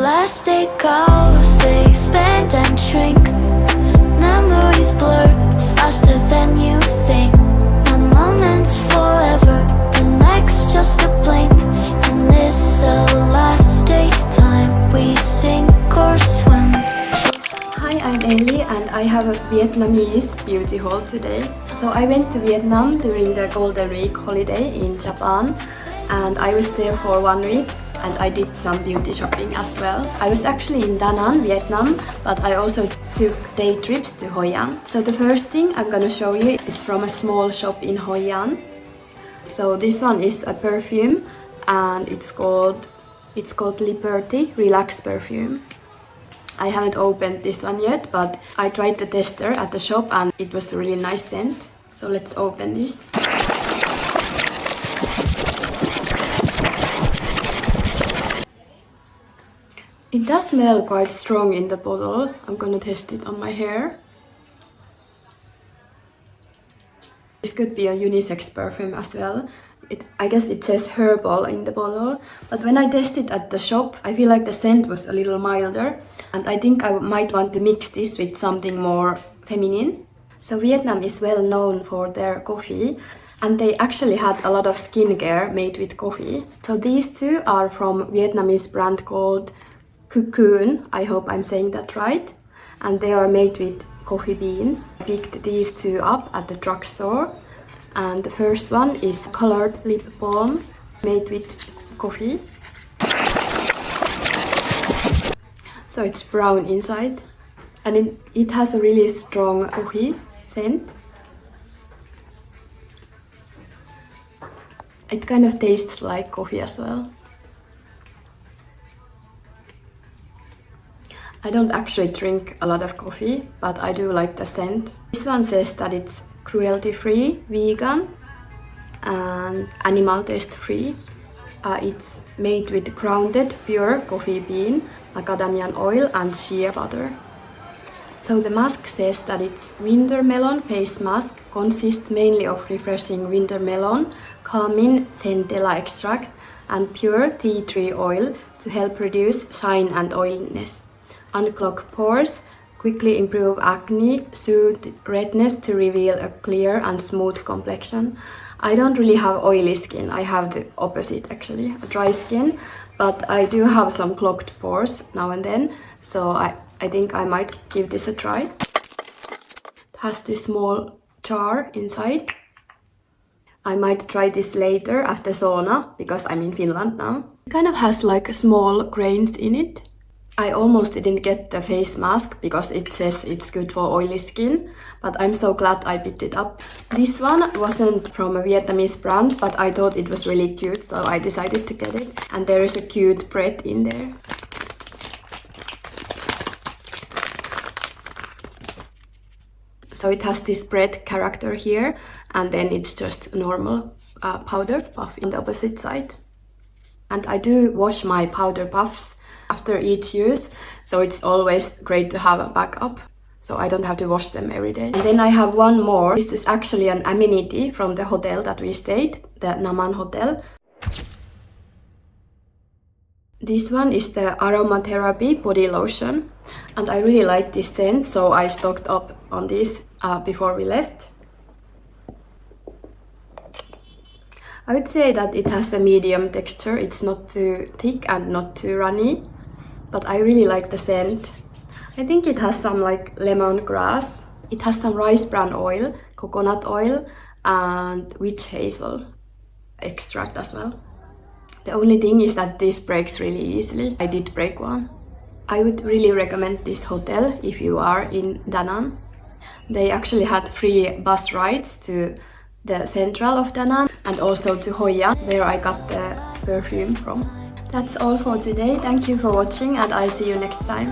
elastic hours, they expand and shrink. Memories blur faster than you think. One moment's forever, the next just a blink. In this elastic time, we sink or swim. Hi, I'm Ellie and I have a Vietnamese beauty haul today. So I went to Vietnam during the Golden Week holiday in Japan, and I was there for 1 week and I did some beauty shopping as well. I was actually in Da Nang, Vietnam, but I also took day trips to Hoi An. So the first thing I'm gonna show you is from a small shop in Hoi An. So this one is a perfume and it's called Liberty Relax Perfume. I haven't opened this one yet, but I tried the tester at the shop and it was a really nice scent. So let's open this. It does smell quite strong in the bottle. I'm gonna test it on my hair. This could be a unisex perfume as well. I guess it says herbal in the bottle, but when I tested at the shop, I feel like the scent was a little milder, and I think I might want to mix this with something more feminine. So Vietnam is well known for their coffee, and they actually had a lot of skincare made with coffee. So these two are from Vietnamese brand called Cocoon, I hope I'm saying that right, and they are made with coffee beans. I picked these two up at the drugstore. And the first one is colored lip balm made with coffee. So it's brown inside and it has a really strong coffee scent. It kind of tastes like coffee as well. I don't actually drink a lot of coffee, but I do like the scent. This one says that it's cruelty-free, vegan, and animal test-free. It's made with grounded, pure coffee bean, macadamia oil, and shea butter. So the mask says that it's winter melon face mask, consists mainly of refreshing winter melon, calming centella extract, and pure tea tree oil to help reduce shine and oiliness, unclog pores, quickly improve acne, soothe redness to reveal a clear and smooth complexion. I don't really have oily skin, I have the opposite actually, a dry skin, but I do have some clogged pores now and then, so I think I might give this a try. It has this small jar inside. I might try this later after sauna, because I'm in Finland now. It kind of has like small grains in it. I almost didn't get the face mask because it says it's good for oily skin, but I'm so glad I picked it up. This one wasn't from a Vietnamese brand, but I thought it was really cute, so I decided to get it. And there is a cute bread in there. So it has this bread character here, and then it's just normal powder puff in the opposite side. And I do wash my powder puffs after each use, so it's always great to have a backup, so I don't have to wash them every day. And then I have one more. This is actually an amenity from the hotel that we stayed, the Naman Hotel. This one is the aromatherapy body lotion, and I really like this scent, so I stocked up on this before we left. I would say that it has a medium texture. It's not too thick and not too runny, but I really like the scent. I think it has some like lemongrass. It has some rice bran oil, coconut oil, and witch hazel extract as well. The only thing is that this breaks really easily. I did break one. I would really recommend this hotel if you are in Da Nang. They actually had free bus rides to the central of Da Nang and also to Hoi An, where I got the perfume from. That's all for today. Thank you for watching and I'll see you next time.